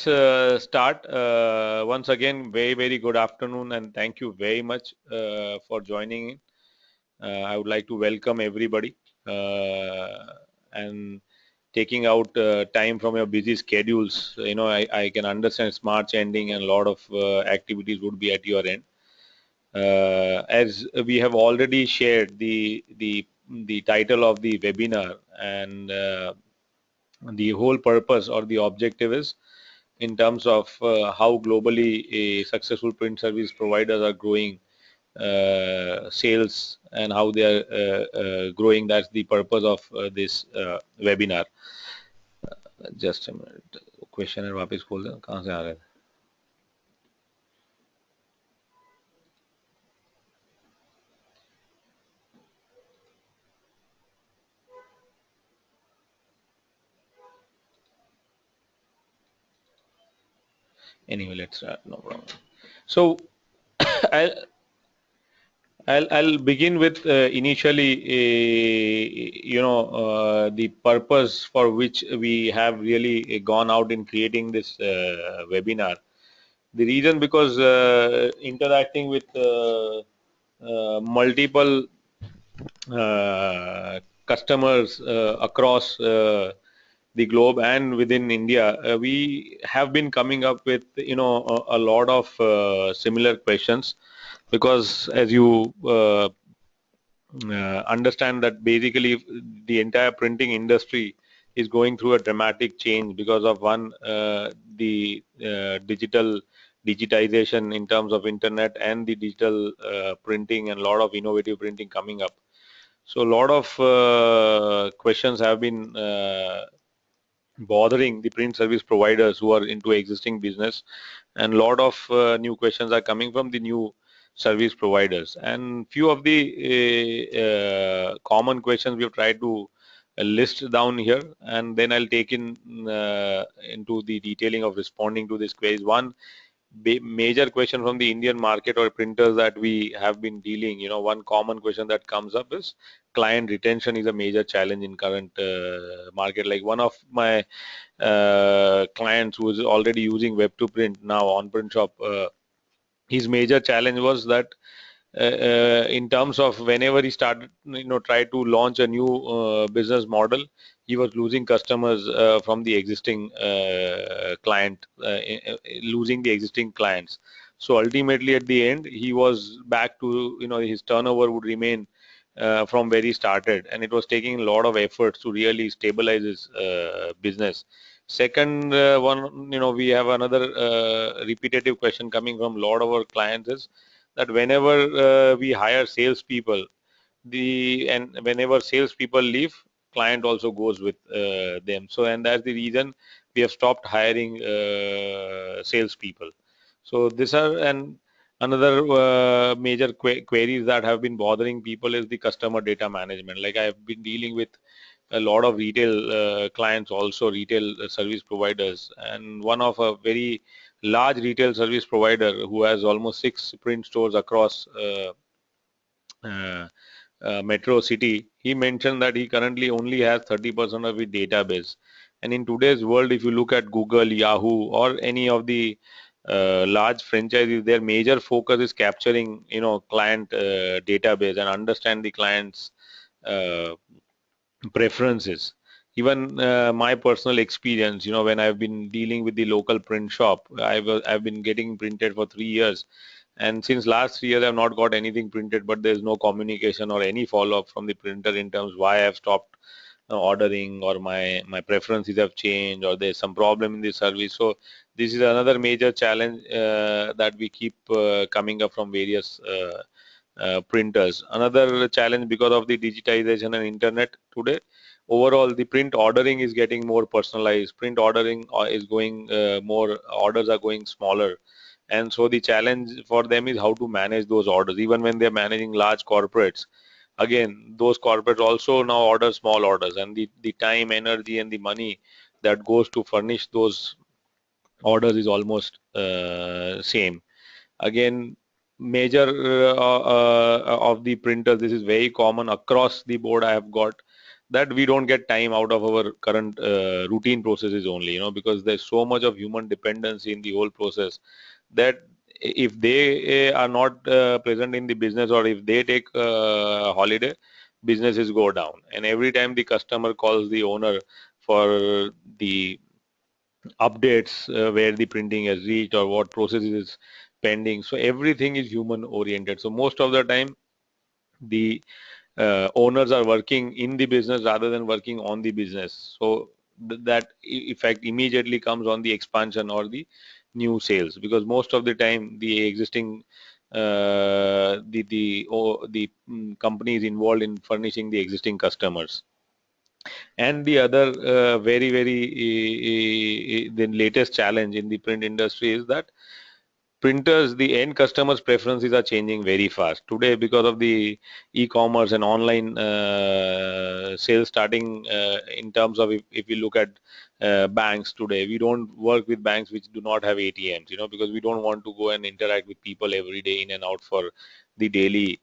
Start. Once again, very good afternoon, and thank you very much for joining in. I would like to welcome everybody and taking out time from your busy schedules. I can understand it's March ending and a lot of activities would be at your end. As we have already shared the title of the webinar, and the whole purpose or the objective is in terms of how globally a successful print service providers are growing sales and how they are growing. That's the purpose of this webinar. Just a minute. Question है वापस खोल दें कहाँ से आ रहे थे anyway let's start, no problem. So I'll I'll begin with initially the purpose for which we have really gone out in creating this webinar. The reason because interacting with multiple customers across the globe and within India, we have been coming up with a lot of similar questions, because as you understand that basically the entire printing industry is going through a dramatic change because of one the digitization in terms of internet and the digital printing, and a lot of innovative printing coming up. So a lot of questions have been bothering the print service providers who are into existing business, and a lot of new questions are coming from the new service providers. And few of the common questions we have tried to list down here, and then I'll take in into the detailing of responding to this queries. One major question from the Indian market or printers that we have been dealing, one common question that comes up is client retention is a major challenge in current market. Like one of my clients who is already using web to print now on OnPrintShop, his major challenge was that in terms of whenever he started, try to launch a new business model, he was losing customers from the existing client, losing the existing clients. So ultimately, at the end, he was back to his turnover would remain from where he started, and it was taking a lot of efforts to really stabilize his business. Second one, we have another repetitive question coming from a lot of our clients is that whenever we hire salespeople, and whenever salespeople leave, client also goes with them. So, and that's the reason we have stopped hiring salespeople. So these are, and another major queries that have been bothering people is the customer data management. Like I have been dealing with a lot of retail clients, also retail service providers, and one of a very large retail service provider who has almost 6 print stores across uh, metro city. He mentioned that he currently only has 30% of his database, and in today's world, if you look at Google, Yahoo, or any of the large franchises, their major focus is capturing client database and understand the client's uh, preferences. Even my personal experience, when I've been dealing with the local print shop, I've been getting printed for 3 years, and since last 3 years I've not got anything printed, but there's no communication or any follow-up from the printer in terms why I've stopped ordering, or my preferences have changed, or there's some problem in the service. So this is another major challenge that we keep coming up from various printers. Another challenge because of the digitization and internet today, overall the print ordering is getting more personalized. Print ordering is going more, orders are going smaller, and so the challenge for them is how to manage those orders. Even when they're managing large corporates, again those corporates also now order small orders, and the time, energy, and the money that goes to furnish those orders is almost same. Again, major of the printers, this is very common across the board. I have got that we don't get time out of our current routine processes only, because there's so much of human dependency in the whole process that if they are not present in the business, or if they take holiday, businesses go down. And every time the customer calls the owner for the updates, where the printing has reached or what process is pending, so everything is human oriented. So most of the time the owners are working in the business rather than working on the business. So that effect immediately comes on the expansion or the new sales, because most of the time the existing company is involved in furnishing the existing customers. And the other the latest challenge in the print industry is that printers, the end customers' preferences are changing very fast today because of the e-commerce and online sales starting. In terms of, if you look at banks today, we don't work with banks which do not have ATMs, because we don't want to go and interact with people every day in and out for the daily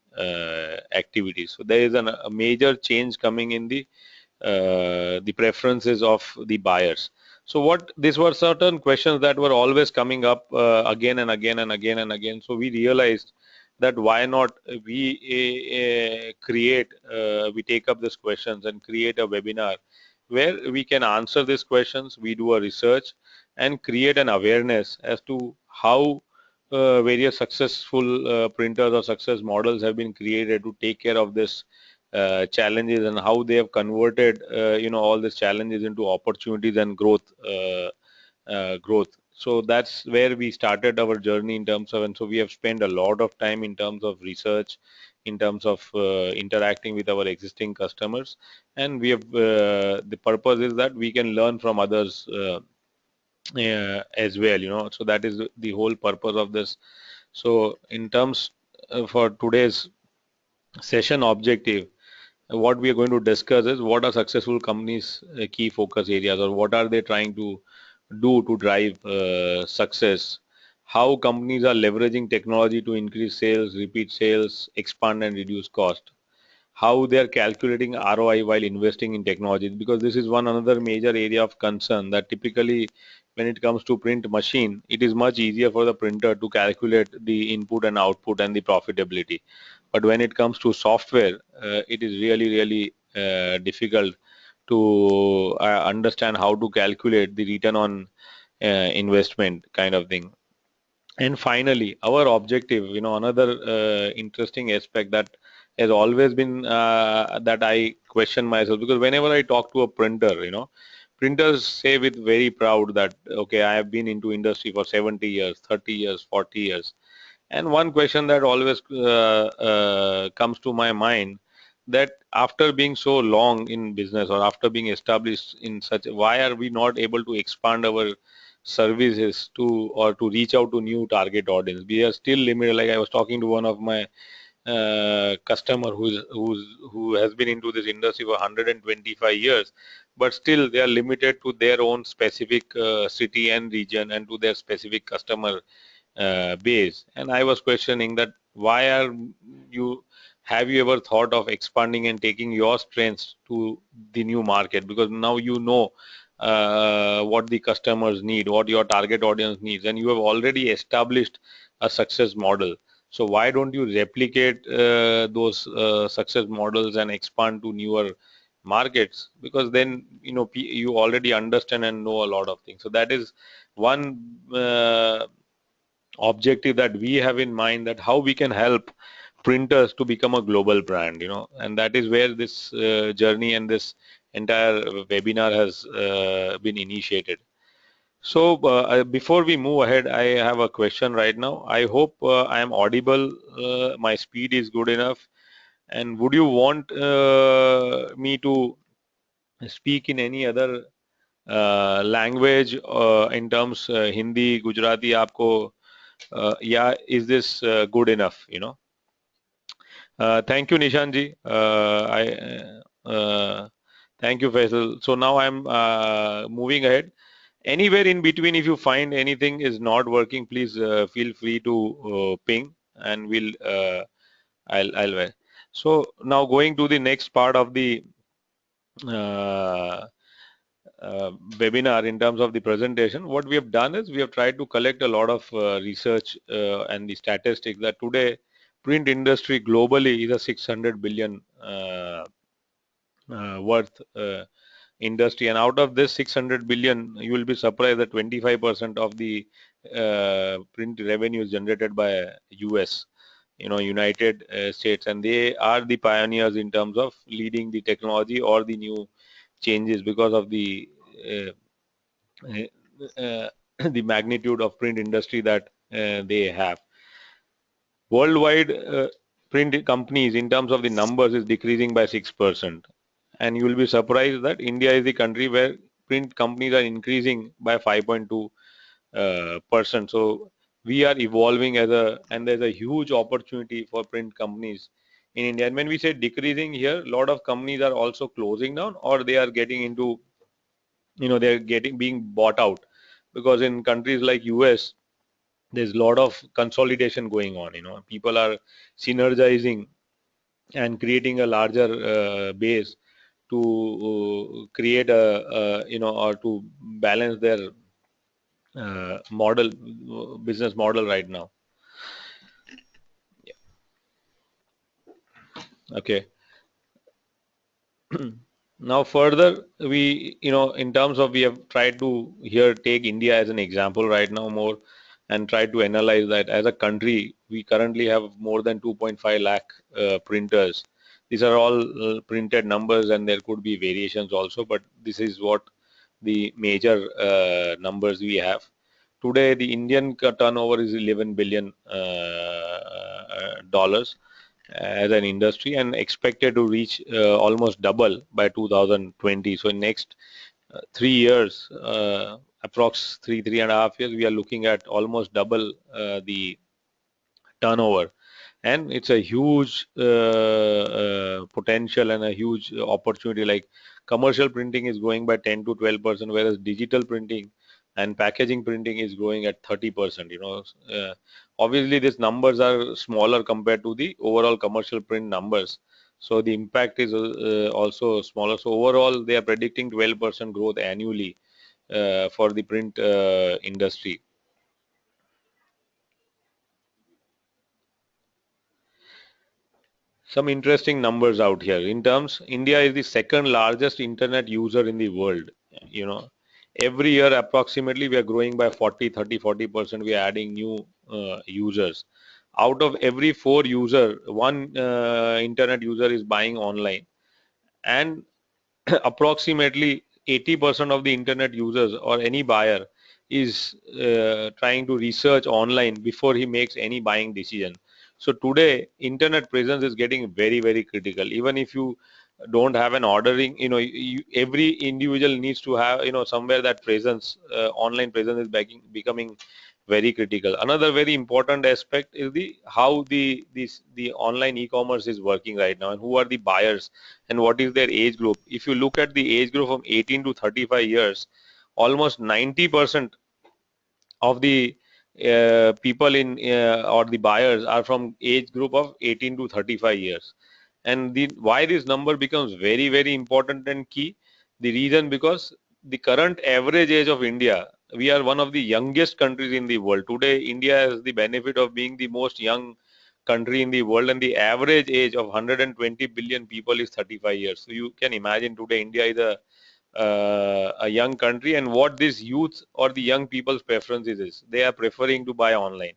activities. So there is a major change coming in the preferences of the buyers. So what these were certain questions that were always coming up again and again and again and again. So we realized that why not we take up these questions and create a webinar where we can answer these questions. We do a research and create an awareness as to how various successful printers or success models have been created to take care of this challenges, and how they have converted all these challenges into opportunities and growth. So that's where we started our journey in terms of, and so we have spent a lot of time in terms of research, in terms of interacting with our existing customers. And we have the purpose is that we can learn from others as well, so that is the whole purpose of this. So in terms for today's session objective, what we are going to discuss is what are successful companies' key focus areas, or what are they trying to do to drive success, how companies are leveraging technology to increase sales, repeat sales, expand and reduce cost, how they are calculating ROI while investing in technology, because this is one another major area of concern, that typically when it comes to print machine, it is much easier for the printer to calculate the input and output and the profitability. But when it comes to software, it is really difficult to understand how to calculate the return on investment kind of thing. And finally, our objective, another interesting aspect that has always been that I question myself, because whenever I talk to a printer, printers say with very proud that, okay, I have been into industry for 70 years, 30 years, 40 years. And one question that always comes to my mind, that after being so long in business, or after being established in such, why are we not able to expand our services to, or to reach out to new target audience? We are still limited. Like I was talking to one of my customer who has been into this industry for 125 years, but still they are limited to their own specific city and region, and to their specific customer base. And I was questioning that, why are you have you ever thought of expanding and taking your strengths to the new market? Because now what the customers need, what your target audience needs, and you have already established a success model. So why don't you replicate those success models and expand to newer markets? Because then you already understand and know a lot of things. So that is one objective that we have in mind, that how we can help printers to become a global brand, and that is where this journey and this entire webinar has been initiated. So before we move ahead, I have a question right now. I hope I am audible, my speed is good enough, and would you want me to speak in any other language, in terms Hindi, Gujarati, आपको yeah, is this good enough? Thank you, Nishanji. Thank you, Faisal. So now I'm moving ahead. Anywhere in between, if you find anything is not working, please feel free to ping, and I'll. So now going to the next part of the uh, webinar in terms of the presentation, what we have done is we have tried to collect a lot of research and the statistics that today print industry globally is a 600 billion worth industry, and out of this 600 billion, you will be surprised that 25% of the print revenue is generated by US, United States, and they are the pioneers in terms of leading the technology or the new changes because of the uh, the magnitude of print industry that they have. Worldwide, print companies in terms of the numbers is decreasing by 6%. And you will be surprised that India is the country where print companies are increasing by 5.2 percent. So we are evolving and there's a huge opportunity for print companies in India. And when we say decreasing here, a lot of companies are also closing down, or they are getting into, they're getting being bought out, because in countries like US, there's a lot of consolidation going on. People are synergizing and creating a larger base to create or to balance their business model right now. Okay. Now further, in terms of, we have tried to here take India as an example right now more, and try to analyze that as a country. We currently have more than 2.5 lakh printers. These are all printed numbers, and there could be variations also, but this is what the major numbers we have. Today, the Indian turnover is 11 billion dollars as an industry, and expected to reach almost double by 2020. So in next 3 years, approx 3.5 years, we are looking at almost double the turnover. And it's a huge potential and a huge opportunity. Like, commercial printing is growing by 10 to 12%, whereas digital printing and packaging printing is growing at 30%. Obviously these numbers are smaller compared to the overall commercial print numbers, so the impact is also smaller. So overall they are predicting 12% growth annually for the print industry. Some interesting numbers out here. In terms, India is the second largest internet user in the world. You know, every year approximately we are growing by 40, 30, 40%. We are adding new users. Out of every four user, one internet user is buying online, and approximately 80% of the internet users or any buyer is trying to research online before he makes any buying decision. So today internet presence is getting very, very critical. Even if you don't have an ordering, every individual needs to have, somewhere that presence, online presence is becoming very critical. Another very important aspect is the how the online e-commerce is working right now, and who are the buyers, and what is their age group. If you look at the age group from 18 to 35 years, almost 90% of the people in or the buyers are from age group of 18 to 35 years. And the why this number becomes very, very important and key, the reason, because the current average age of India, we are one of the youngest countries in the world. Today India has the benefit of being the most young country in the world, and the average age of 120 billion people is 35 years. So you can imagine today India is a young country, and what this youth or the young people's preferences is, they are preferring to buy online.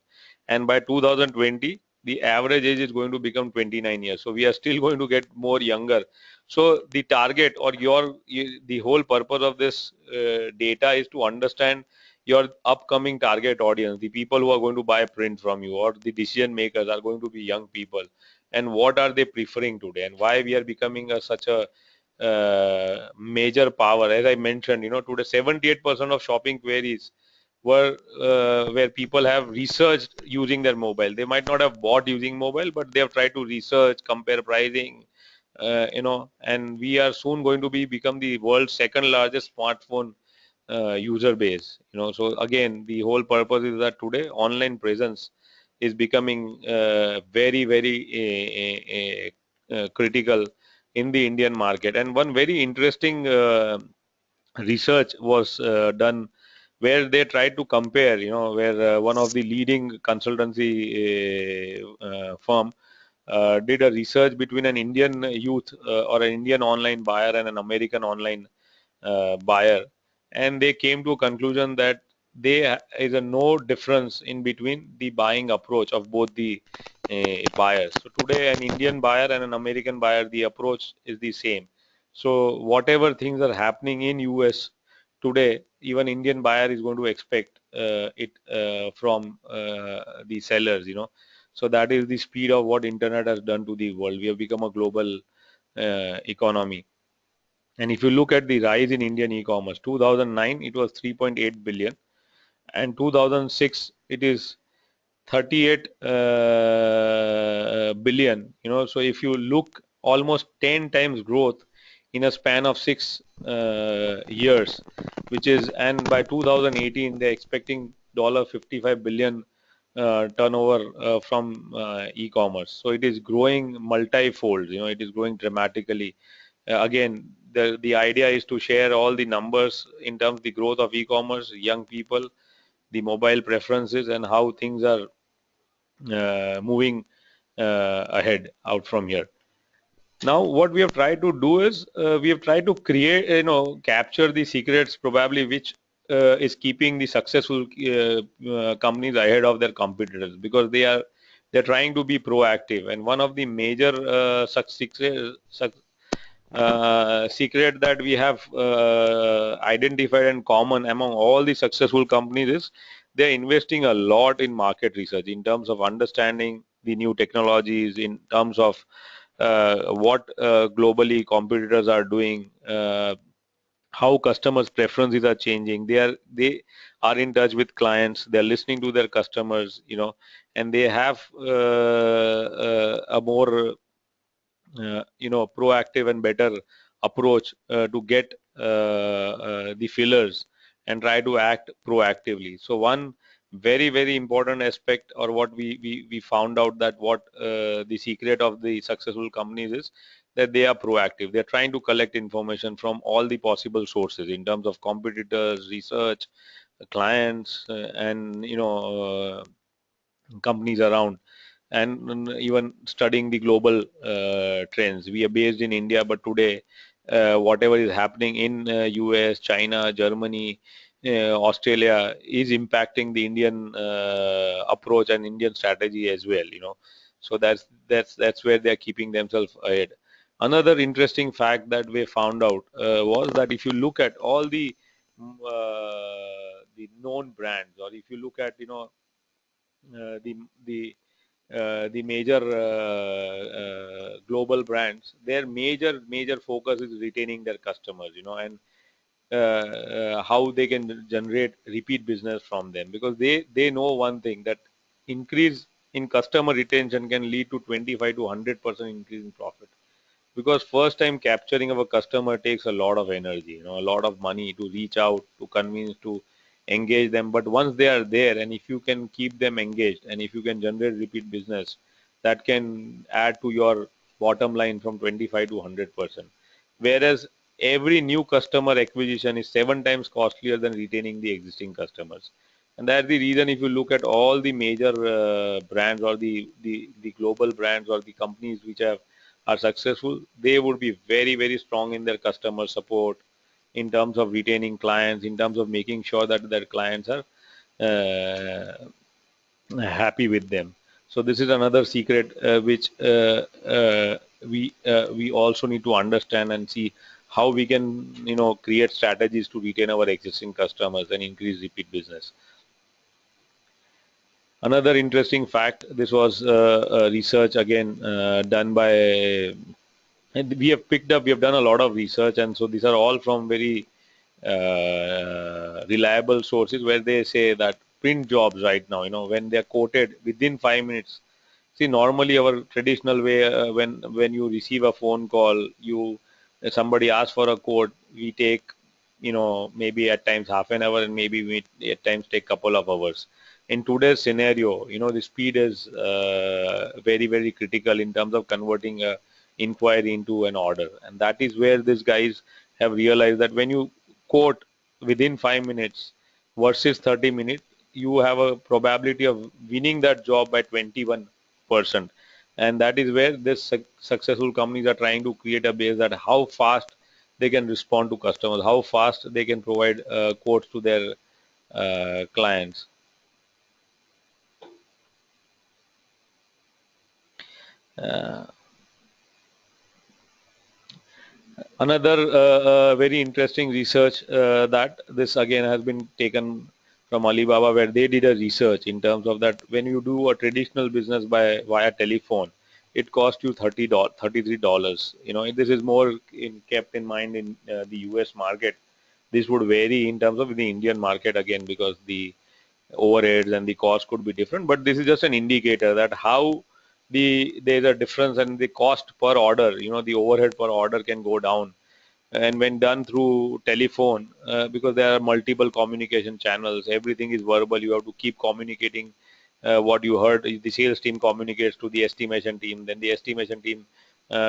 And by 2020 the average age is going to become 29 years, so we are still going to get more younger. So the target, or the whole purpose of this data is to understand your upcoming target audience, the people who are going to buy print from you, or the decision makers are going to be young people, and what are they preferring today, and why we are becoming such a major power. As I mentioned, today 78% of shopping queries were where people have researched using their mobile. They might not have bought using mobile, but they have tried to research, compare pricing, and we are soon going to become the world's second largest smartphone user base. So again, the whole purpose is that today online presence is becoming very, very critical in the Indian market. And one very interesting research was done where they tried to compare, where one of the leading consultancy firm did a research between an Indian youth or an Indian online buyer and an American online buyer, and they came to a conclusion that there is a no difference in between the buying approach of both the buyers. So today, an Indian buyer and an American buyer, the approach is the same. So whatever things are happening in US today, even Indian buyer is going to expect it from the sellers. So that is the speed of what internet has done to the world. We have become a global economy. And if you look at the rise in Indian e-commerce, 2009 it was 3.8 billion, and 2006 it is 38 billion. So if you look, almost 10 times growth in a span of 6 years, which is, and by 2018 they're expecting $55 billion turnover from e-commerce. So it is growing multifold. It is growing dramatically. Again, the idea is to share all the numbers in terms of the growth of e-commerce, young people, the mobile preferences, and how things are moving ahead out from here. Now, what we have tried to do is we have tried to create, capture the secrets probably which is keeping the successful companies ahead of their competitors, because they're trying to be proactive. And one of the major secret that we have identified and common among all the successful companies is they're investing a lot in market research in terms of understanding the new technologies, in terms of what globally competitors are doing, how customers' preferences are changing. They are in touch with clients. They're listening to their customers, and they have a more proactive and better approach to get the fillers and try to act proactively. So one very very important aspect, or what we found out, that what the secret of the successful companies is that they are proactive. They're trying to collect information from all the possible sources in terms of competitors, research, clients, and companies around, and even studying the global trends. We are based in India, but today, whatever is happening in US, China, Germany, Australia is impacting the Indian approach and Indian strategy as well. So that's where they are keeping themselves ahead. Another interesting fact that we found out was that if you look at all the known brands, or if you look at the the the major global brands, their major focus is retaining their customers, and how they can generate repeat business from them, because they know one thing, that increase in customer retention can lead to 25 to 100% increase in profit. Because first time capturing of a customer takes a lot of energy, a lot of money to reach out, to convince, to engage them. But once they are there, and if you can keep them engaged, and if you can generate repeat business, that can add to your bottom line from 25 to 100%. Whereas every new customer acquisition is 7 times costlier than retaining the existing customers. And that's the reason, if you look at all the major brands, or the global brands, or the companies which are successful, they would be very very strong in their customer support, in terms of retaining clients, in terms of making sure that their clients are happy with them. So this is another secret which we also need to understand and see how we can create strategies to retain our existing customers and increase repeat business. Another interesting fact, this was research again done by, and we have done a lot of research, and so these are all from very reliable sources, where they say that print jobs right now, when they're quoted within 5 minutes. See, normally our traditional way, when you receive a phone call, somebody asks for a quote, we take, maybe at times half an hour, and maybe we at times take couple of hours. In today's scenario, the speed is very very critical in terms of converting inquiry into an order. And that is where these guys have realized that when you quote within 5 minutes versus 30 minutes, you have a probability of winning that job by 21%. And that is where this successful companies are trying to create a base, that how fast they can respond to customers, how fast they can provide quotes to their clients. Uh, Another very interesting research that this again has been taken from Alibaba, where they did a research in terms of that when you do a traditional business by via telephone, it costs you $33. This is more kept in mind in the US market. This would vary in terms of the Indian market again, because the overheads and the cost could be different, but this is just an indicator that how there's a difference, and the cost per order, the overhead per order can go down. And when done through telephone, because there are multiple communication channels, everything is verbal, you have to keep communicating what you heard. The sales team communicates to the estimation team, then the estimation team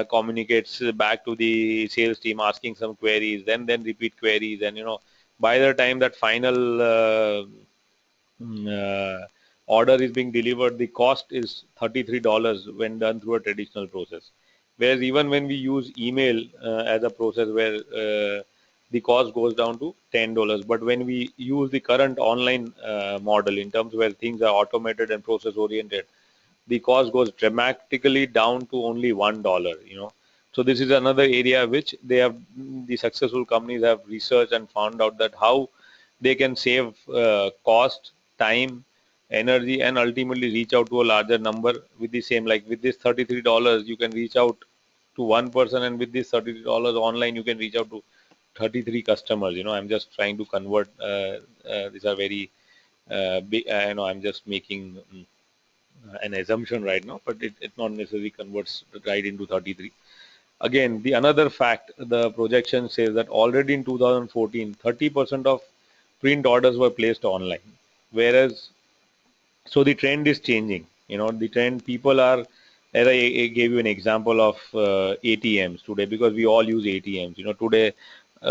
communicates back to the sales team asking some queries, then repeat queries, and by the time that final order is being delivered, the cost is $33 when done through a traditional process. Whereas even when we use email as a process, where the cost goes down to $10, but when we use the current online model in terms where things are automated and process oriented, the cost goes dramatically down to only $1. So this is another area which the successful companies have researched and found out that how they can save cost, time, energy, and ultimately reach out to a larger number with the same. Like with this $33, you can reach out to one person, and with this $33 online, you can reach out to 33 customers. I'm just trying to convert. These are very big. I'm just making an assumption right now, but it not necessarily converts right into 33. Again, the another fact, the projection says that already in 2014, 30% of print orders were placed online, whereas so the trend is changing. The trend, people are, as I gave you an example of ATMs today, because we all use ATMs. Today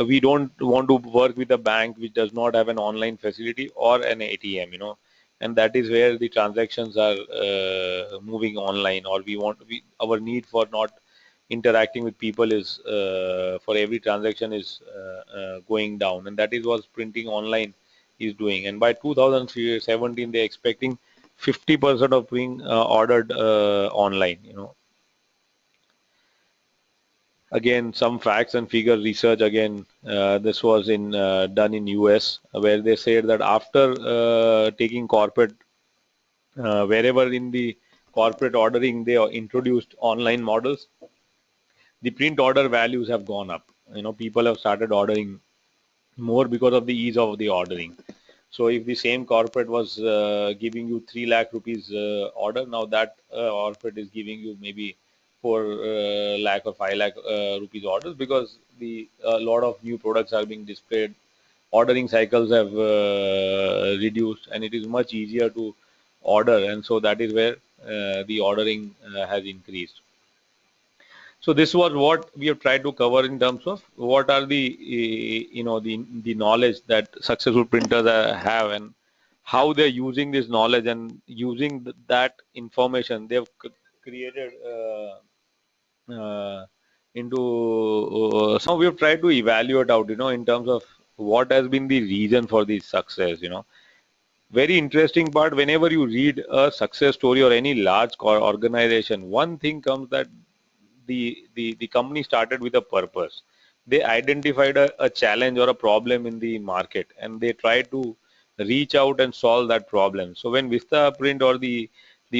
we don't want to work with a bank which does not have an online facility or an ATM. And that is where the transactions are moving online, or our need for not interacting with people is for every transaction is going down, and that is what printing online is doing. And by 2017, they're expecting 50% of being ordered online. Again, some facts and figure research. Again, this was in done in US, where they said that after taking corporate, wherever in the corporate ordering they introduced online models, the print order values have gone up. People have started ordering more because of the ease of the ordering. So if the same corporate was giving you 3 lakh rupees order, now that corporate is giving you maybe 4 lakh or 5 lakh rupees orders, because the a lot of new products are being displayed. Ordering cycles have reduced, and it is much easier to order, and so that is where the ordering has increased. So this was what we have tried to cover in terms of what are the the knowledge that successful printers have, and how they're using this knowledge, and using that information they've created into some we have tried to evaluate out, in terms of what has been the reason for the success. Very interesting part, whenever you read a success story or any large organization, one thing comes that the company started with a purpose. They identified a challenge or a problem in the market, and they tried to reach out and solve that problem. So when Vista Print, or the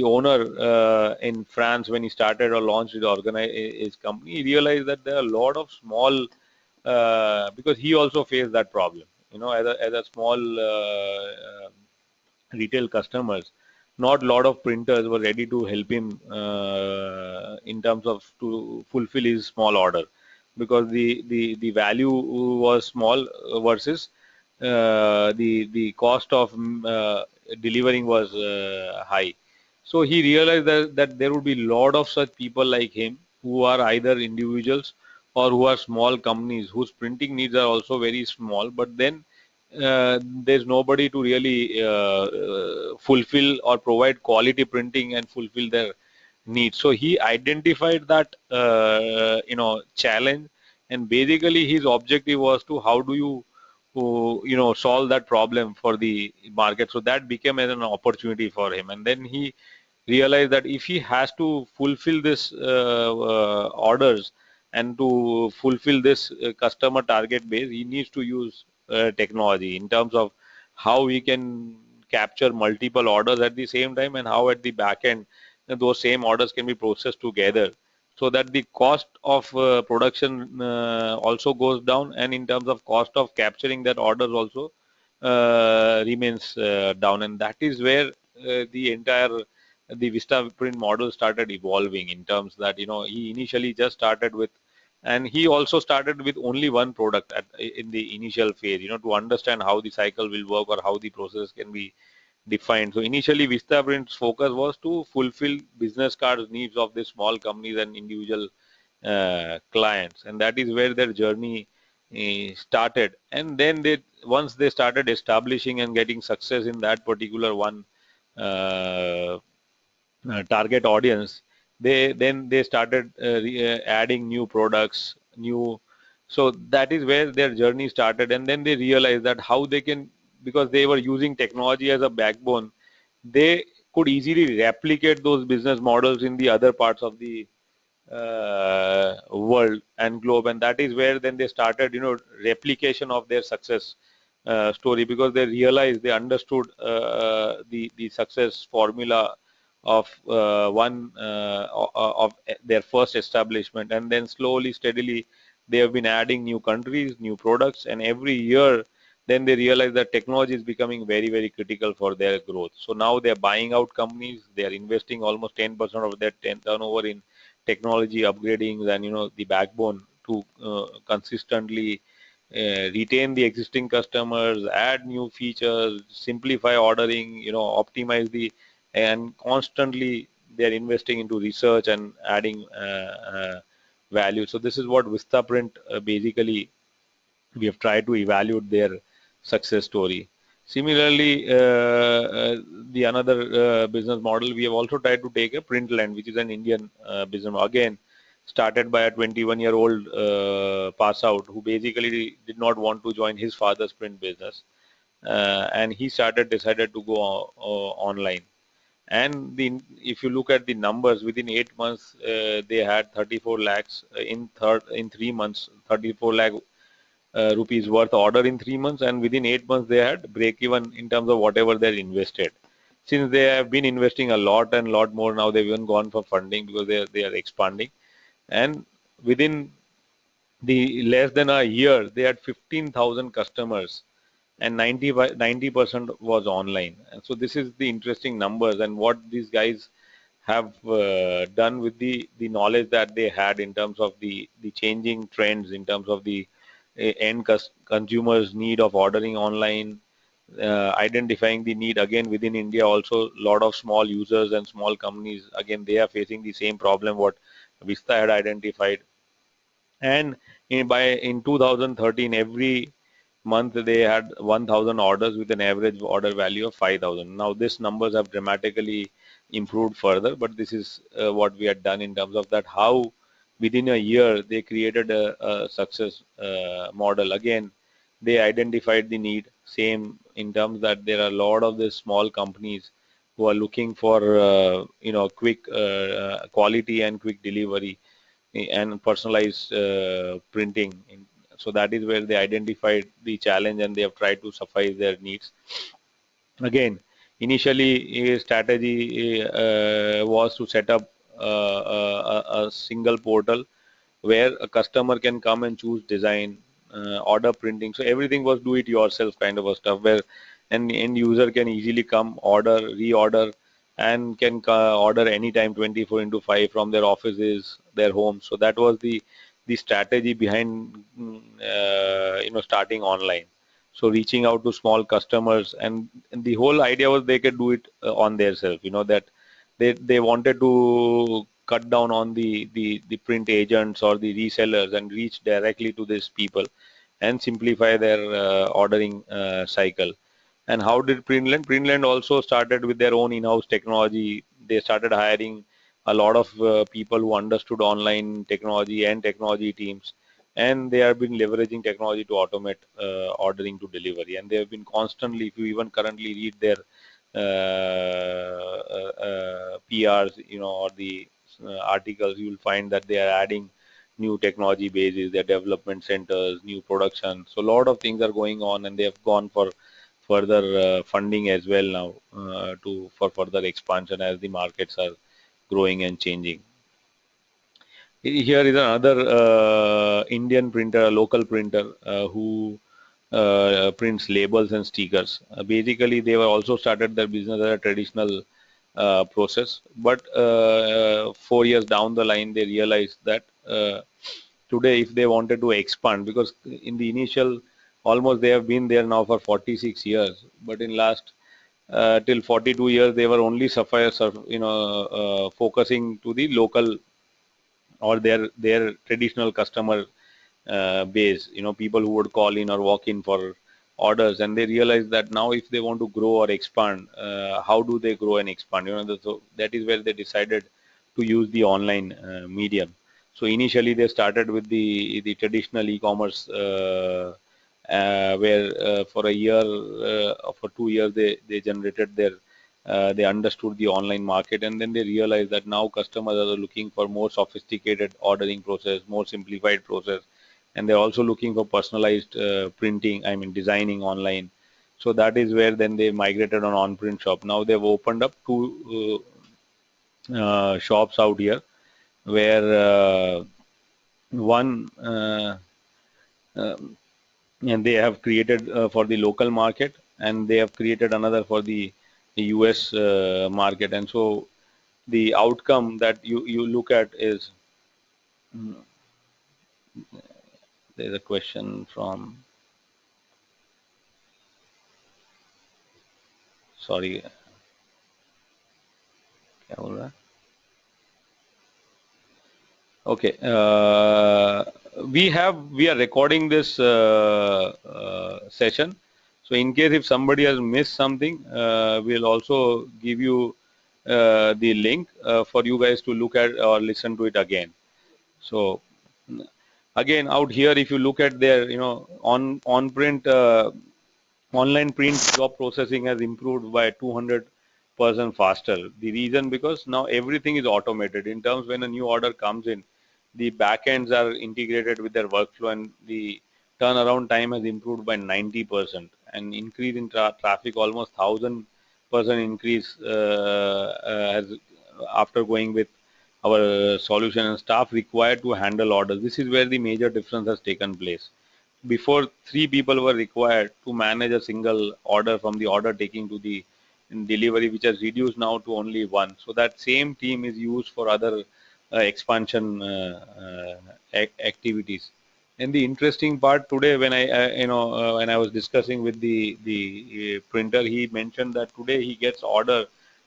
owner in France, when he started or launched his company, he realized that there are a lot of small, because he also faced that problem, as a small retail customers, not a lot of printers were ready to help him in terms of to fulfill his small order, because the value was small versus the cost of delivering was high. So he realized that there would be a lot of such people like him, who are either individuals or who are small companies whose printing needs are also very small, but then there's nobody to really fulfill or provide quality printing and fulfill their needs. So he identified that challenge, and basically his objective was to how do you solve that problem for the market. So that became as an opportunity for him, and then he realized that if he has to fulfill this orders and to fulfill this customer target base, he needs to use technology in terms of how we can capture multiple orders at the same time, and how at the back end those same orders can be processed together, so that the cost of production also goes down, and in terms of cost of capturing that orders also remains down. And that is where the Vista Print model started evolving, in terms that he initially just started with, and he also started with only one product in the initial phase, to understand how the cycle will work or how the process can be defined. So initially Vista Print's focus was to fulfill business cards needs of the small companies and individual clients, and that is where their journey started. And then once they started establishing and getting success in that particular one uh, target audience, they started adding new products, new. So that is where their journey started, and then they realized that how they can, because they were using technology as a backbone, they could easily replicate those business models in the other parts of the world and globe. And that is where then they started replication of their success story, because they realized, they understood the success formula of one of their first establishment, and then slowly steadily they have been adding new countries, new products, and every year then they realize that technology is becoming very, very critical for their growth. So now they're buying out companies, they are investing almost 10% of their turnover in technology upgrading, and the backbone to consistently retain the existing customers, add new features, simplify ordering, optimize and constantly they're investing into research and adding value. So this is what Vistaprint basically, we have tried to evaluate their success story. Similarly, the another business model, we have also tried to take a Printland, which is an Indian business. Again, started by a 21-year-old pass out who basically did not want to join his father's print business, and he decided to go online. And if you look at the numbers, within 8 months, they had 34 lakhs in 3 months, 34 lakh rupees worth order in 3 months, and within 8 months they had break even in terms of whatever they invested. Since they have been investing a lot and lot more, now they've even gone for funding because they are expanding. And within the less than a year, they had 15,000 customers, and 90% was online. And so this is the interesting numbers, and what these guys have done with the knowledge that they had in terms of the changing trends, in terms of the consumers need of ordering online, identifying the need again within India. Also, a lot of small users and small companies, again they are facing the same problem what Vista had identified. And in 2013, every month they had 1,000 orders with an average order value of 5,000. Now these numbers have dramatically improved further, but this is what we had done in terms of that, how within a year they created a success model. Again, they identified the need, same in terms that there are a lot of these small companies who are looking for quick quality and quick delivery and personalized printing. So that is where they identified the challenge, and they have tried to suffice their needs. Again, initially a strategy was to set up a single portal where a customer can come and choose design, order printing. So everything was do it yourself kind of a stuff, where an end user can easily come, order, reorder, and can order anytime 24 into 5 from their offices, their homes. So that was the strategy behind starting online. So reaching out to small customers, and the whole idea was they could do it on their self. That they wanted to cut down on the print agents or the resellers and reach directly to these people and simplify their ordering cycle. And how did Printland? Printland also started with their own in-house technology. They started hiring a lot of people who understood online technology and technology teams, and they have been leveraging technology to automate ordering to delivery. And they have been constantly, if you even currently read their PRs, or the articles, you will find that they are adding new technology bases, their development centers, new production. So a lot of things are going on, and they have gone for further funding as well now for further expansion as the markets are growing and changing. Here is another Indian printer, a local printer who prints labels and stickers. Basically, they were also started their business as a traditional process, but 4 years down the line, they realized that today, if they wanted to expand, because in the initial, almost they have been there now for 46 years, but in last till 42 years, they were only focusing to the local or their traditional customer base, people who would call in or walk in for orders. And they realize that now if they want to grow or expand, how do they grow and expand? So that is where they decided to use the online medium. So initially they started with the traditional e-commerce, where for a year, for 2 years, they generated they understood the online market, and then they realized that now customers are looking for more sophisticated ordering process, more simplified process, and they're also looking for personalized printing, I mean designing online. So that is where then they migrated on print shop. Now they've opened up two shops out here, where one and they have created for the local market, and they have created another for the US market. And so the outcome that you look at is, there's a question from, sorry, क्या बोल रहा है? Okay, we are recording this session, so in case if somebody has missed something, we'll also give you the link for you guys to look at or listen to it again. So again, out here, if you look at their, on print, online print job processing has improved by 200% faster. The reason, because now everything is automated. In terms when a new order comes in, the backends are integrated with their workflow, and the turnaround time has improved by 90%, and increase in traffic almost 1000% increase has after going with our solution. And staff required to handle orders. This is where the major difference has taken place. Before, 3 people were required to manage a single order, from the order taking to the delivery, which has reduced now to only one. So that same team is used for other expansion activities. And the interesting part today, when when I was discussing with the printer, he mentioned that today he gets order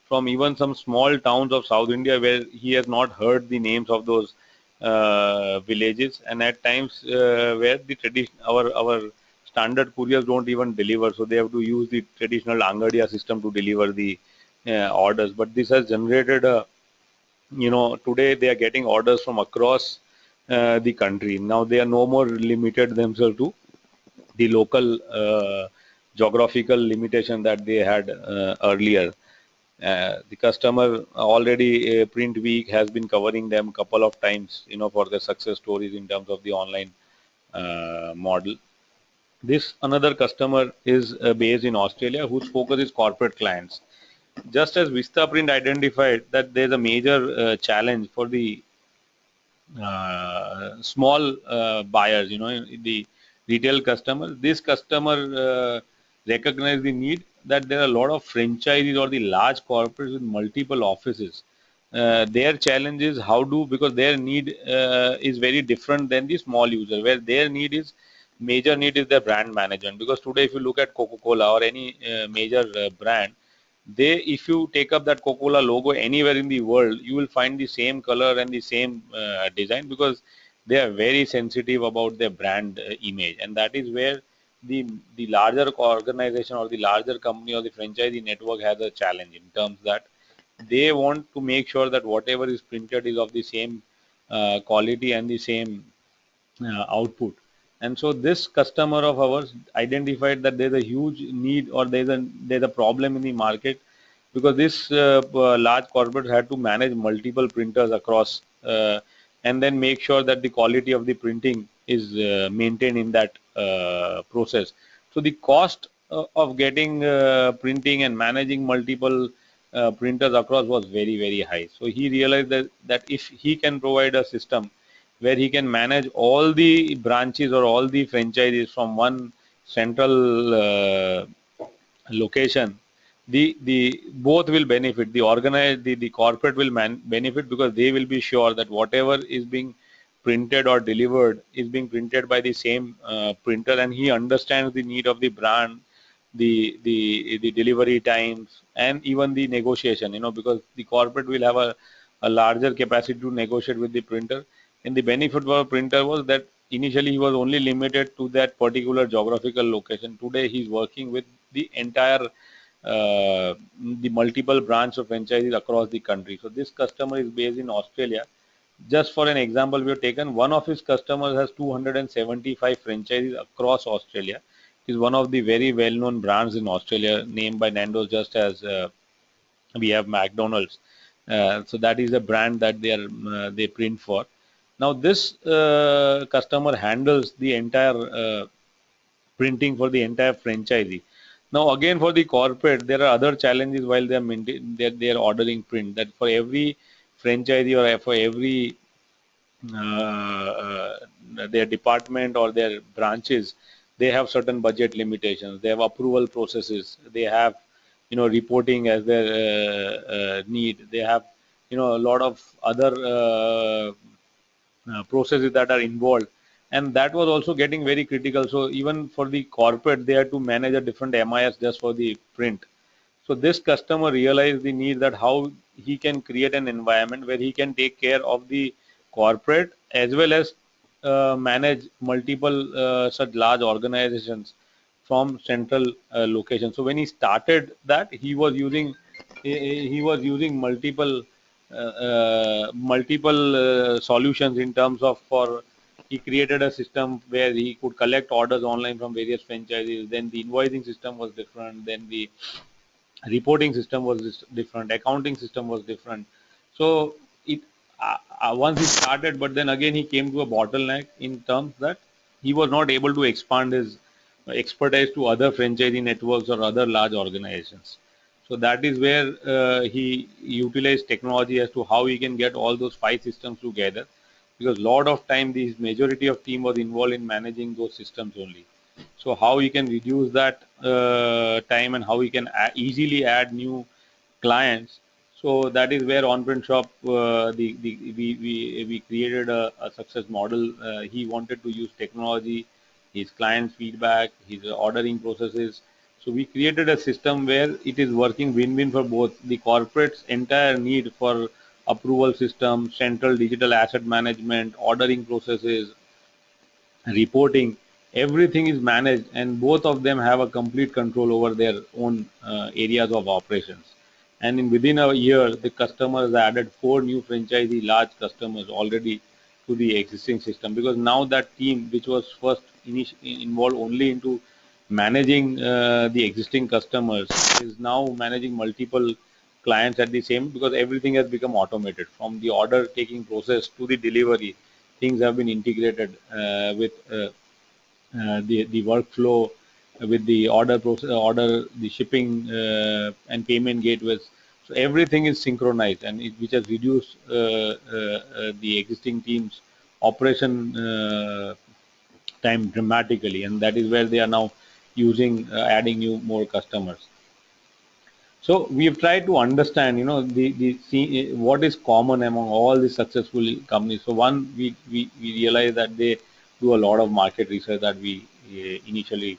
from even some small towns of South India where he has not heard the names of those villages, and at times where the tradition, our standard couriers don't even deliver, so they have to use the traditional Angadia system to deliver the orders. But this has generated a, today they are getting orders from across the country. Now they are no more limited themselves to the local geographical limitation that they had earlier. The customer already, Print Week has been covering them couple of times, for the success stories in terms of the online model. This another customer is based in Australia, whose focus is corporate clients. Just as Vista Print identified that there's a major challenge for the small buyers, the retail customers. This customer recognize the need that there are a lot of franchises or the large corporates with multiple offices. Their challenge is how do, because their need is very different than the small user, where their need is, major need is their brand management. Because today, if you look at Coca-Cola or any major brand, if you take up that Coca-Cola logo anywhere in the world, you will find the same color and the same design, because they are very sensitive about their brand image. And that is where the larger organization or the larger company or the franchisee network has a challenge, in terms that they want to make sure that whatever is printed is of the same quality and the same output. And so this customer of ours identified that there's a huge need, or there's a problem in the market, because this large corporate had to manage multiple printers across, and then make sure that the quality of the printing is maintained in that process. So the cost of getting printing and managing multiple printers across was very, very high. So he realized that if he can provide a system where he can manage all the branches or all the franchises from one central location, the both will benefit. The corporate will benefit, because they will be sure that whatever is being printed or delivered is being printed by the same printer, and he understands the need of the brand, the delivery times, and even the negotiation, because the corporate will have a larger capacity to negotiate with the printer. And the benefit for a printer was that initially he was only limited to that particular geographical location. Today he's working with the entire the multiple branch of franchises across the country. So this customer is based in Australia. Just for an example, we have taken one of his customers has 275 franchises across Australia. Is one of the very well-known brands in Australia, named by Nando's, just as we have McDonald's. So that is a brand that they print for. Now this customer handles the entire printing for the entire franchisee. Now again, for the corporate, there are other challenges while they are ordering print. That for every franchisee or for every their department or their branches, they have certain budget limitations. They have approval processes. They have, reporting as their need. They have, a lot of other processes that are involved, and that was also getting very critical. So even for the corporate, they had to manage a different MIS just for the print. So this customer realized the need, that how he can create an environment where he can take care of the corporate as well as manage multiple such large organizations from central location. So when he started that, he was using multiple solutions, in terms of, for he created a system where he could collect orders online from various franchises. Then the invoicing system was different. Then the reporting system was different, accounting system was different. So it once he started, but then again he came to a bottleneck, in terms that he was not able to expand his expertise to other franchising networks or other large organizations. So that is where he utilized technology as to how he can get all those five systems together, because lot of time the majority of team was involved in managing those systems only. So how we can reduce that time, and how we can easily add new clients. So that is where OnPrintShop, we created a success model. He wanted to use technology, his client feedback, his ordering processes. So we created a system where it is working win-win for both the corporate's entire need for approval system, central digital asset management, ordering processes, reporting. Everything is managed, and both of them have a complete control over their own areas of operations. And within a year, the customers added four new franchisee large customers already to the existing system, because now that team, which was first involved only into managing the existing customers, is now managing multiple clients at the same, because everything has become automated, from the order taking process to the delivery. Things have been integrated with the workflow, with the order process, the shipping and payment gateways. So everything is synchronized, and which has reduced the existing teams operation time dramatically, and that is where they are now using adding new more customers. So we have tried to understand, the see, what is common among all the successful companies. So one, we realize that they do a lot of market research that we initially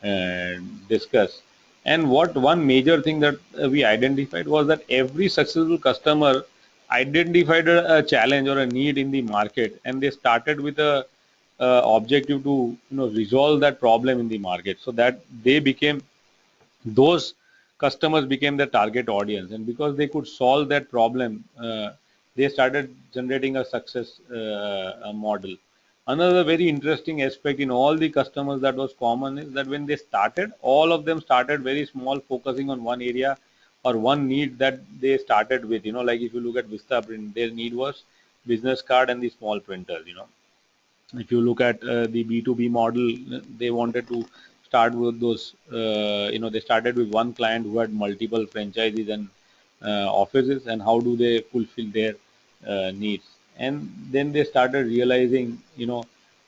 uh, discussed, And what one major thing that we identified was that every successful customer identified a challenge or a need in the market, and they started with a objective to resolve that problem in the market, so that they became those customers became the target audience, and because they could solve that problem, they started generating a success model. Another very interesting aspect in all the customers that was common is that when they started, all of them started very small, focusing on one area or one need that they started with. Like if you look at Vista Print, their need was business card and the small printers. If you look at the B2B model, they wanted to start with those, they started with one client who had multiple franchises and offices, and how do they fulfill their needs. And then they started realizing,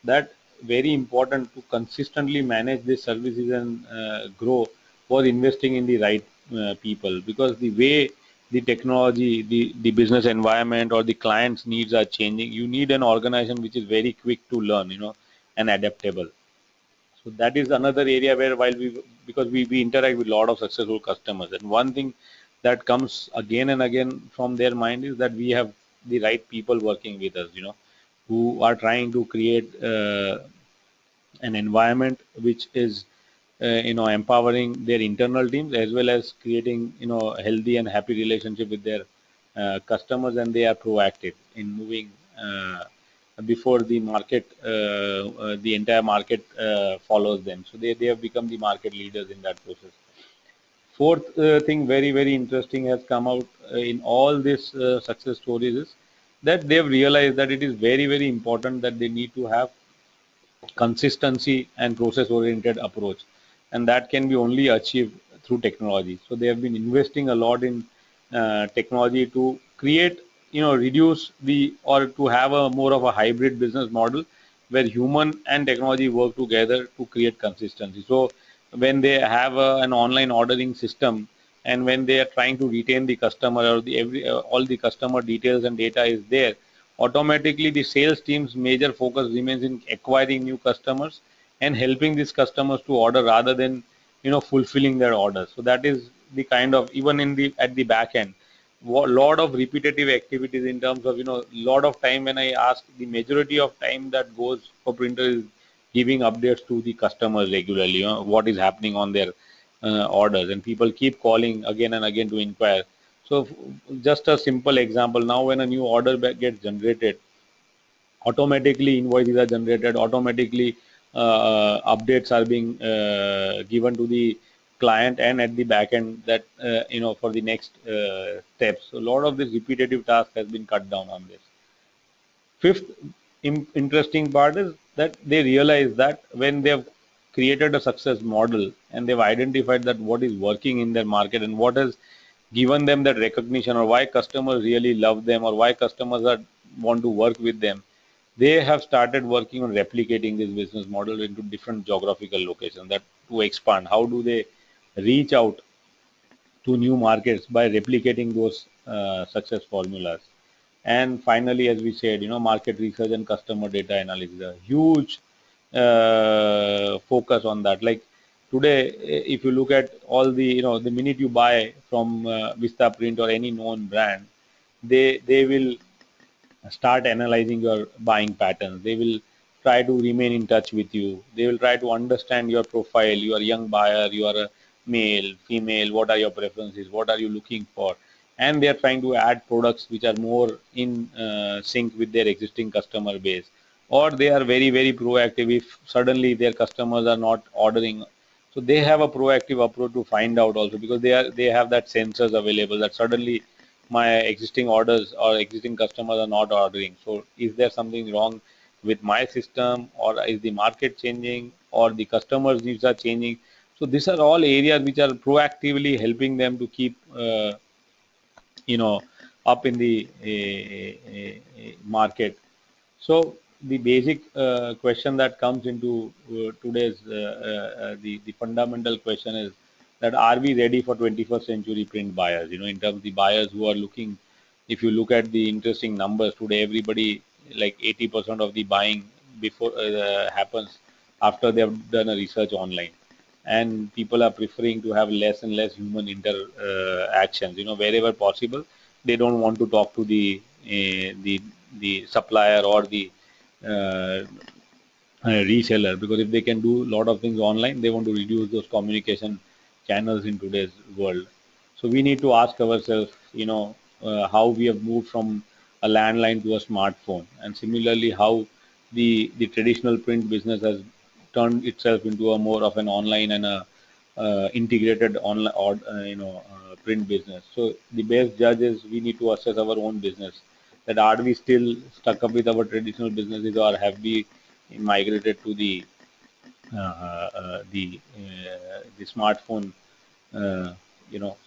that very important to consistently manage these services and grow was investing in the right people, because the way the technology, the business environment or the client's needs are changing, you need an organization which is very quick to learn, and adaptable. So that is another area where, while because we interact with a lot of successful customers, and one thing that comes again and again from their mind is that we have the right people working with us, who are trying to create an environment which is empowering their internal teams, as well as creating healthy and happy relationship with their customers, and they are proactive in moving before the market, the entire market follows them, so they have become the market leaders in that process. Fourth thing, very very interesting, has come out in all these success stories, is that they've realized that it is very very important that they need to have consistency and process oriented approach, and that can be only achieved through technology. So they have been investing a lot in technology to create, reduce the, or to have a more of a hybrid business model where human and technology work together to create consistency. So when they have an online ordering system, and when they are trying to retain the customer, or the every all the customer details and data is there, automatically the sales team's major focus remains in acquiring new customers and helping these customers to order, rather than fulfilling their orders. So that is the kind of, even in the at the back end, lot of repetitive activities, in terms of lot of time. When I ask, the majority of time that goes for printer is giving updates to the customers regularly, what is happening on their orders, and people keep calling again and again to inquire. So just a simple example, now when a new order gets generated, automatically invoices are generated, automatically updates are being given to the client and at the back end, that for the next steps. So a lot of this repetitive task has been cut down on this. Fifth interesting part is that they realize that when they have created a success model, and they've identified that what is working in their market, and what has given them that recognition, or why customers really love them, or why customers want to work with them, they have started working on replicating this business model into different geographical locations, that to expand. How do they reach out to new markets? By replicating those success formulas. And finally, as we said, market research and customer data analysis, a huge focus on that. Like today, if you look at all the, the minute you buy from Vista Print or any known brand, they will start analyzing your buying patterns. They will try to remain in touch with you. They will try to understand your profile. You are a young buyer, you are a male, female, what are your preferences, what are you looking for? And they are trying to add products which are more in sync with their existing customer base. Or they are very, very proactive if suddenly their customers are not ordering. So they have a proactive approach to find out also, because they have that sensors available, that suddenly my existing orders or existing customers are not ordering. So is there something wrong with my system, or is the market changing, or the customers needs are changing? So these are all areas which are proactively helping them to keep you know up in the market. So the basic question that comes into today's the fundamental question is that, are we ready for 21st century print buyers? In terms of the buyers who are looking, if you look at the interesting numbers today, everybody, like 80% of the buying before happens after they have done a research online. and people are preferring to have less and less human interactions. Wherever possible, they don't want to talk to the supplier or the uh, reseller, because if they can do a lot of things online, they want to reduce those communication channels in today's world. So we need to ask ourselves, how we have moved from a landline to a smartphone, and similarly how the traditional print business has turned itself into a more of an online and a integrated online or print business. So the best judge is we need to assess our own business, that are we still stuck up with our traditional businesses, or have we migrated to the smartphone.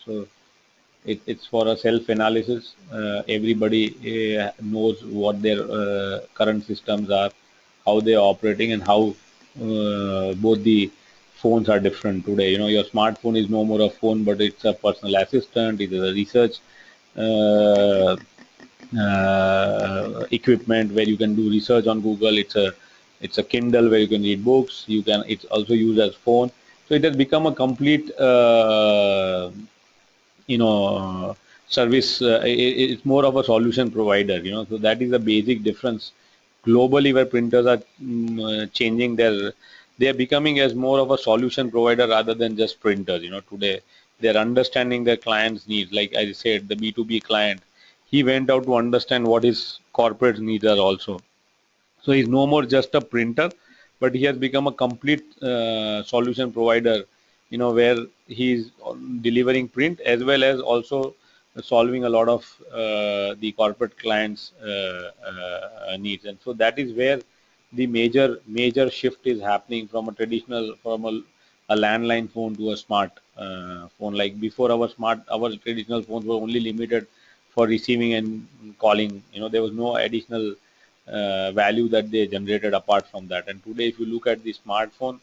So it's for a self analysis. Everybody knows what their current systems are, how they are operating, and how both the phones are different today. Your smartphone is no more a phone, but it's a personal assistant, it is a research uh, equipment where you can do research on Google. It's a Kindle where you can read books. It's also used as phone. So it has become a complete service. It's more of a solution provider. So that is the basic difference globally, where printers are changing they are becoming as more of a solution provider rather than just printers. Today they're understanding their clients needs. Like I said, the B2B client, he went out to understand what his corporate needs are also. So he's no more just a printer, but he has become a complete solution provider, where he's delivering print as well as also solving a lot of the corporate clients' needs. And so that is where the major shift is happening from a landline phone to a smart phone. Like before, our traditional phones were only limited for receiving and calling. There was no additional value that they generated apart from that. And today, if you look at the smartphone,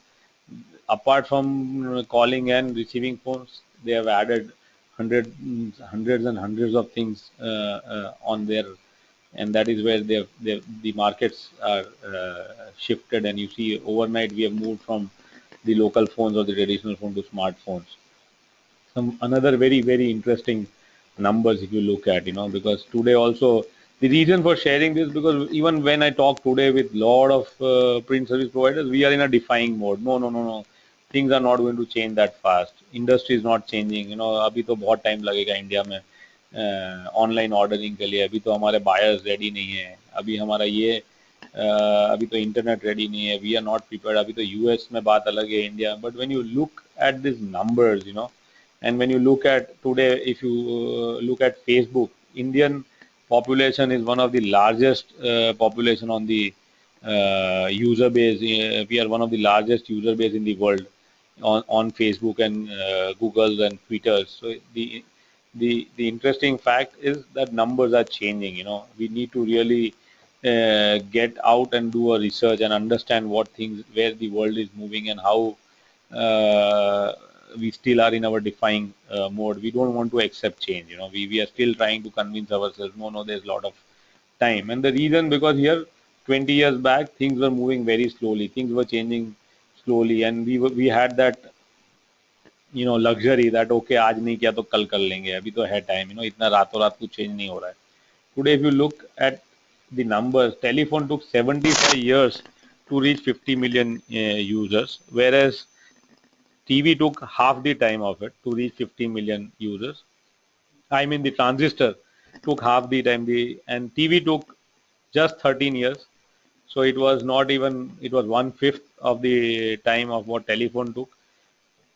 apart from calling and receiving phones, they have added hundreds and hundreds of things on there, and that is where the markets are shifted. And you see, overnight we have moved from the local phones or the traditional phone to smartphones. Some another very interesting numbers, if you look at, because today also, the reason for sharing this, because even when I talk today with lot of print service providers, we are in a defying mode. No, things are not going to change that fast. Industry is not changing. अभी तो बहुत time लगेगा India में online ordering के लिए. अभी तो हमारे बायर्स रेडी नहीं है. अभी हमारा अभी तो इंटरनेट रेडी नहीं है. We are not prepared. अभी तो यूएस में बात अलग है, India. But when you look at these numbers, and when you look at today, if you look at Facebook, Indian population is one of the largest population on the user base. We are one of the largest user base in the world on Facebook and Google and Twitter. So the interesting fact is that numbers are changing. We need to really get out and do a research and understand where the world is moving, and how uh, we still are in our defying mode. We don't want to accept change. We are still trying to convince ourselves, no, there's a lot of time. And the reason, because here 20 years back things were moving very slowly, things were changing slowly, and we had that luxury that okay, आज नहीं किया तो कल कर लेंगे, अभी तो है टाइम. इतना रातों रात कुछ चेंज नहीं हो रहा है. Today, if you look at the numbers, telephone took 75 years to reach 50 million users, whereas TV took half the time of it to reach 50 million users. I mean, the transistor took half the time, and TV took just 13 years. So it was not even, it was one-fifth of the time of what telephone took.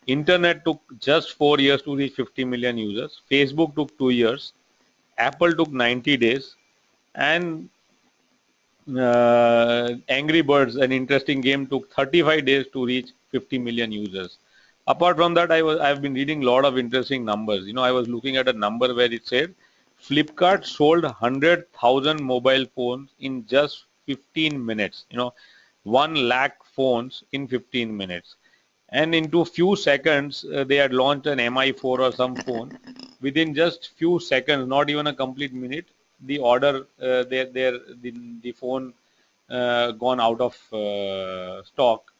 Internet took just 4 years to reach 50 million users. Facebook took 2 years. Apple took 90 days. And Angry Birds, an interesting game, took 35 days to reach 50 million users. Apart from that, I've been reading a lot of interesting numbers. I was looking at a number where it said Flipkart sold 100,000 mobile phones in just 15 minutes. 1 lakh phones in 15 minutes. And into few seconds, they had launched an MI4 or some phone. Within just few seconds, not even a complete minute, the order, the phone gone out of stock.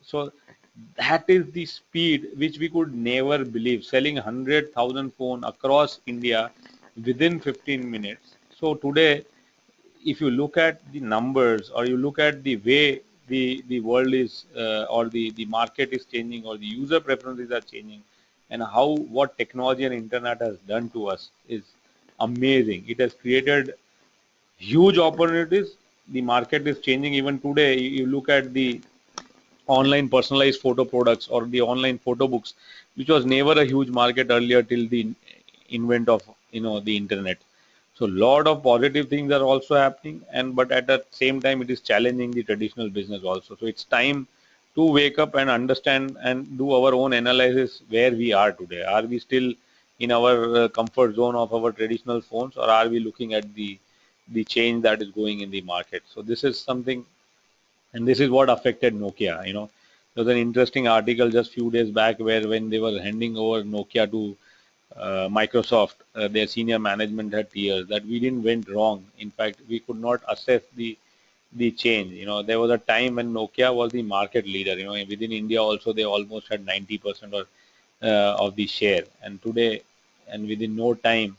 So That is the speed which we could never believe, selling 100,000 phone across India within 15 minutes. So today, if you look at the numbers, or you look at the way the world is, or the market is changing, or the user preferences are changing, and how what technology and internet has done to us is amazing. It has created huge opportunities. The market is changing even today. You look at the online personalized photo products or the online photo books, which was never a huge market earlier till the invent of the internet. So lot of positive things are also happening, and but at the same time it is challenging the traditional business also. So it's time to wake up and understand and do our own analysis where we are today. Are we still in our comfort zone of our traditional phones, or are we looking at the change that is going in the market? So this is something, and this is what affected Nokia. There was an interesting article just few days back where when they were handing over Nokia to Microsoft, their senior management had tears that we didn't went wrong. In fact, we could not assess the change. There was a time when Nokia was the market leader. Within India also they almost had 90% of the share, and today, and within no time.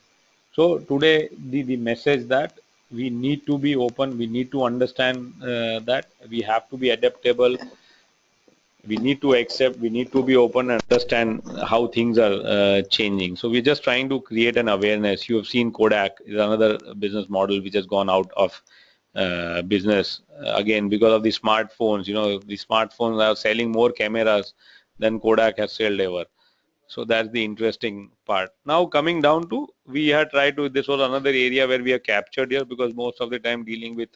So today, the message that we need to be open, we need to understand that we have to be adaptable, we need to accept, we need to be open and understand how things are changing. So we're just trying to create an awareness. You have seen Kodak is another business model which has gone out of business again because of the smartphones. The smartphones are selling more cameras than Kodak has sold ever. So that's the interesting part. Now coming down to, we had tried to, this was another area where we are captured here, because most of the time dealing with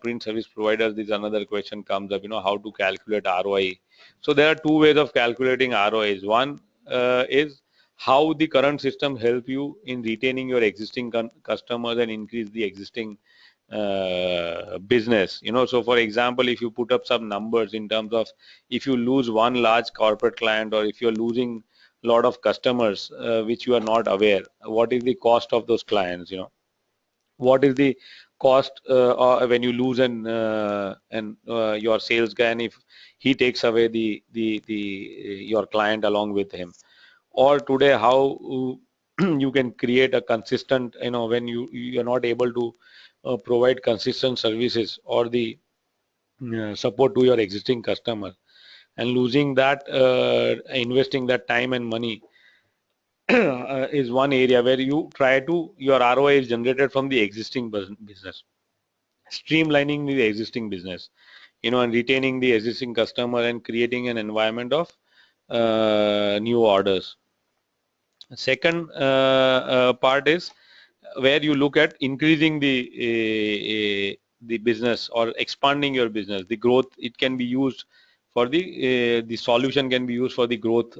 print service providers, this another question comes up, how to calculate ROI. So there are two ways of calculating ROIs. One is how the current system help you in retaining your existing customers and increase the existing business. So for example, if you put up some numbers in terms of, if you lose one large corporate client, or if you're losing a lot of customers which you are not aware, what is the cost of those clients? What is the cost when you lose and your sales guy, and if he takes away the your client along with him? Or today, how you can create a consistent, when you're not able to provide consistent services or the support to your existing customer, and losing that, investing that time and money is one area where you try to, your ROI is generated from the existing business, streamlining the existing business, and retaining the existing customer and creating an environment of new orders. Second part is where you look at increasing the business or expanding your business. The growth, it can be used for the solution can be used for the growth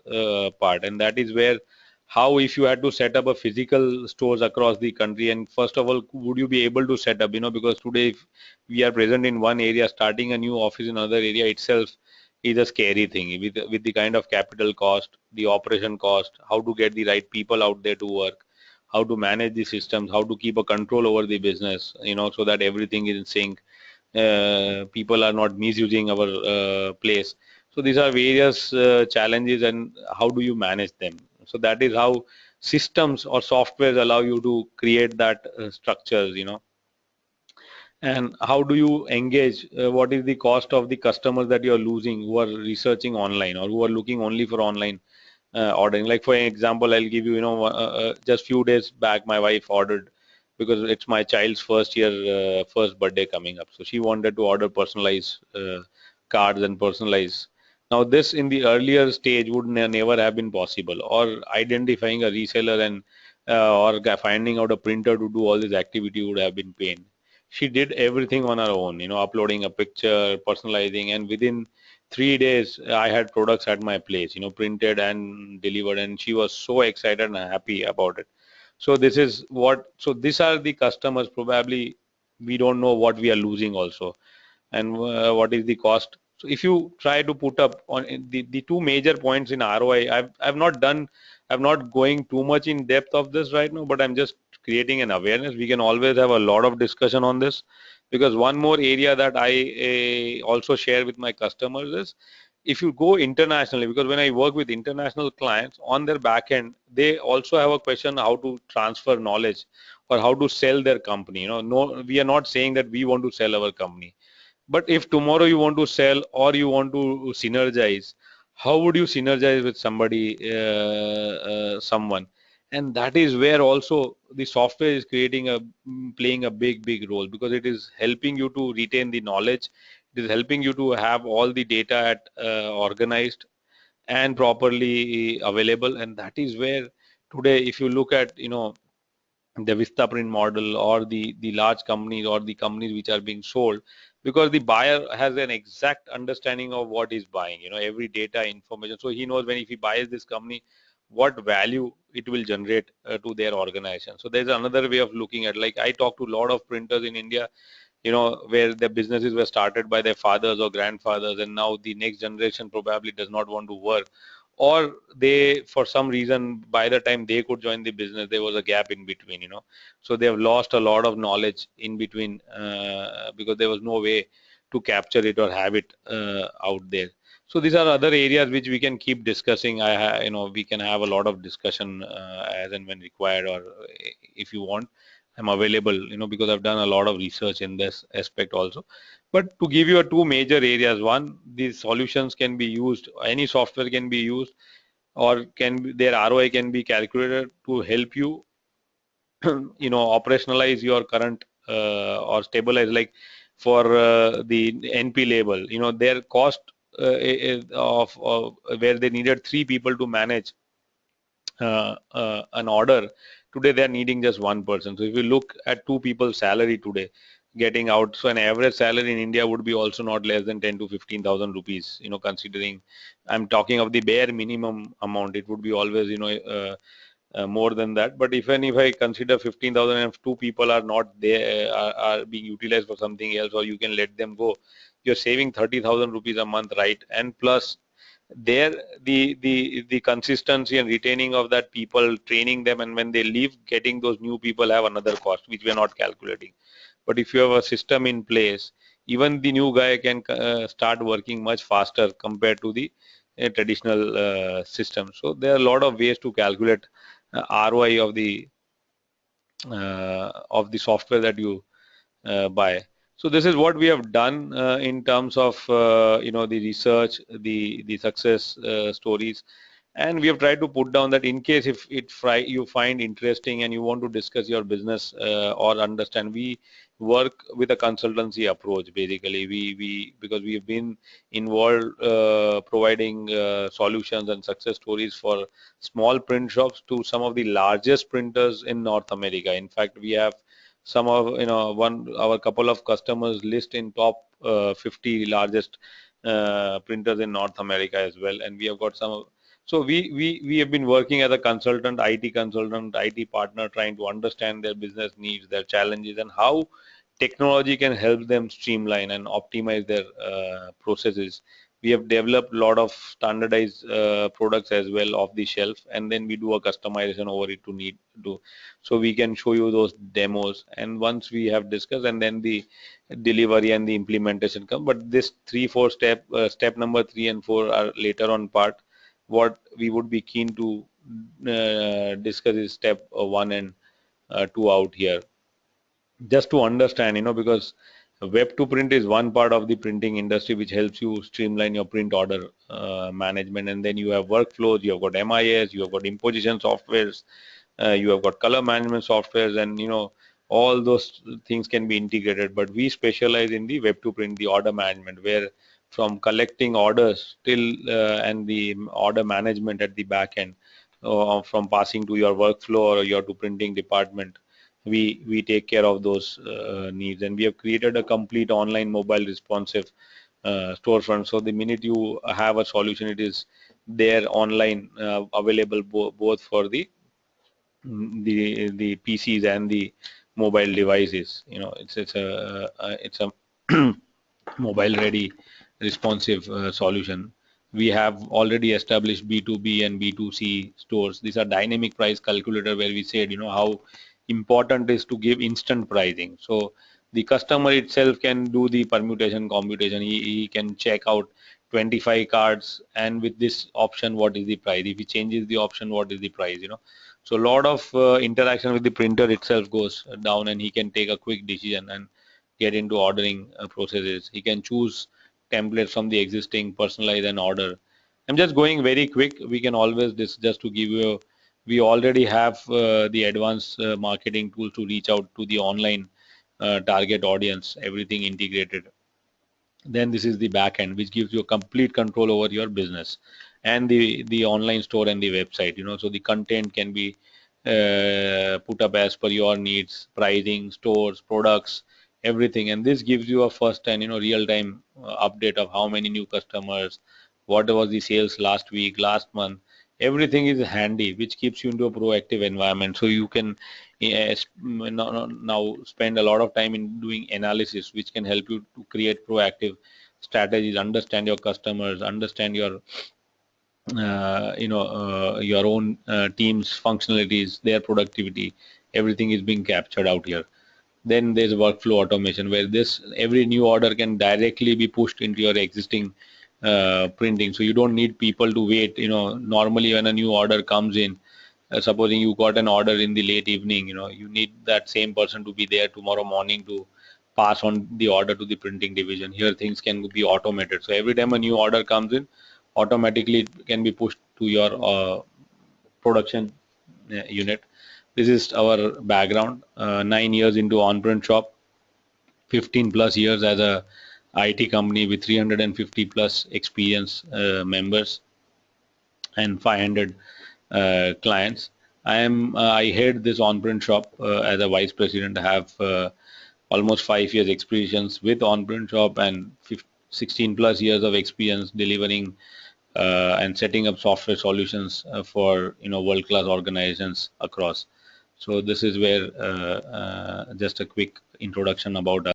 part, and that is where, how, if you had to set up a physical stores across the country, and first of all, would you be able to set up, because today if we are present in one area, starting a new office in another area itself is a scary thing, with the kind of capital cost, the operation cost, how to get the right people out there to work, how to manage the systems, how to keep a control over the business, so that everything is in sync, people are not misusing our place. So these are various challenges, and how do you manage them? So that is how systems or softwares allow you to create that structures. And how do you engage? What is the cost of the customers that you are losing, who are researching online or who are looking only for online ordering? Like for example, I'll give you, just few days back, my wife ordered, because it's my child's first birthday coming up. So she wanted to order personalized cards and personalized. Now this in the earlier stage would never have been possible, or identifying a reseller and or finding out a printer to do all this activity would have been pain. She did everything on her own, uploading a picture, personalizing, and within 3 days I had products at my place, printed and delivered, and she was so excited and happy about it. So this is what, so these are the customers, probably we don't know what we are losing also, and what is the cost. So if you try to put up on the two major points in ROI, I've not done, I'm not going too much in depth of this right now, but I'm just creating an awareness. We can always have a lot of discussion on this, because one more area that I also share with my customers is, if you go internationally, because when I work with international clients on their back end, they also have a question how to transfer knowledge or how to sell their company. No, we are not saying that we want to sell our company, but if tomorrow you want to sell or you want to synergize, how would you synergize with someone? And that is where also the software is playing a big role, because it is helping you to retain the knowledge. It is helping you to have all the data organized and properly available. And that is where today, if you look at the Vista Print model, or the large companies or the companies which are being sold, because the buyer has an exact understanding of what he's buying, every data information. So he knows when, if he buys this company, what value it will generate to their organization. So there's another way of looking at, like, I talk to a lot of printers in India, where their businesses were started by their fathers or grandfathers, and now the next generation probably does not want to work, or they, for some reason, by the time they could join the business, there was a gap in between, so they have lost a lot of knowledge in between, because there was no way to capture it or have it out there. So these are other areas which we can keep discussing. We can have a lot of discussion as and when required, or if you want, I'm available, because I've done a lot of research in this aspect also. But to give you a two major areas, one, these solutions can be used, any software can be used, or their ROI can be calculated to help you, operationalize your current, or stabilize, like for the NP label, their cost of where they needed three people to manage an order, today they are needing just one person. So if you look at two people's salary today getting out, so an average salary in India would be also not less than 10 to 15,000 rupees, considering I'm talking of the bare minimum amount. It would be always, more than that. But even if I consider 15,000, and if two people are not there, are being utilized for something else, or you can let them go, you're saving 30,000 rupees a month, right? And plus there, the consistency and retaining of that people, training them, and when they leave, getting those new people have another cost which we are not calculating. But if you have a system in place, even the new guy can start working much faster compared to the traditional system. So there are a lot of ways to calculate ROI of the software that you buy. So this is what we have done in terms of the research, the success stories, and we have tried to put down that, in case if you find interesting and you want to discuss your business or understand, we work with a consultancy approach. Basically, we because we have been involved providing solutions and success stories for small print shops to some of the largest printers in North America. In fact, we have some of our couple of customers list in top 50 largest printers in North America as well, and we have got so we have been working as a consultant, IT partner, trying to understand their business needs, their challenges, and how technology can help them streamline and optimize their processes. We have developed a lot of standardized products as well off the shelf, and then we do a customization over it to need to, so we can show you those demos. And once we have discussed, and then the delivery and the implementation come. But this step number 3 and 4 are later on part. What we would be keen to discuss is step 1 and 2 out here, just to understand, because web to print is one part of the printing industry which helps you streamline your print order management. And then you have workflows, you have got MIS, you have got imposition softwares, you have got color management softwares, and all those things can be integrated. But we specialize in the web to print, the order management, where from collecting orders till and the order management at the back end, from passing to your workflow or your to printing department, we take care of those needs. And we have created a complete online mobile responsive storefront. So the minute you have a solution, it is there online, available both for the PCs and the mobile devices. It's a mobile ready responsive solution. We have already established B2B and B2C stores. These are dynamic price calculator, where we said, how important is to give instant pricing. So the customer itself can do the permutation computation. He can check out 25 cards, and with this option what is the price, if he changes the option what is the price, so a lot of interaction with the printer itself goes down, and he can take a quick decision and get into ordering processes. He can choose templates from the existing, personalize and order. I'm just going very quick. We can always, this just to give you we already have the advanced marketing tools to reach out to the online target audience, everything integrated. Then this is the back end, which gives you complete control over your business and the online store and the website. So the content can be put up as per your needs, pricing, stores, products, everything. And this gives you a first and real time update of how many new customers, what was the sales last week, last month. Everything is handy, which keeps you into a proactive environment. So you can now spend a lot of time in doing analysis, which can help you to create proactive strategies, understand your customers, understand your own team's functionalities, their productivity. Everything is being captured out here. Then there's workflow automation, where this every new order can directly be pushed into your existing printing. So you don't need people to wait. Normally when a new order comes in, supposing you got an order in the late evening, you need that same person to be there tomorrow morning to pass on the order to the printing division. Here things can be automated. So every time a new order comes in, automatically it can be pushed to your production unit. This is our background. 9 years into OnPrintShop, 15 plus years as a IT company with 350 plus experience members and 500 clients. I head this OnPrintShop as a vice president. I have almost 5 years experience with OnPrintShop and 16 plus years of experience delivering and setting up software solutions for world-class organizations across. So this is where just a quick introduction about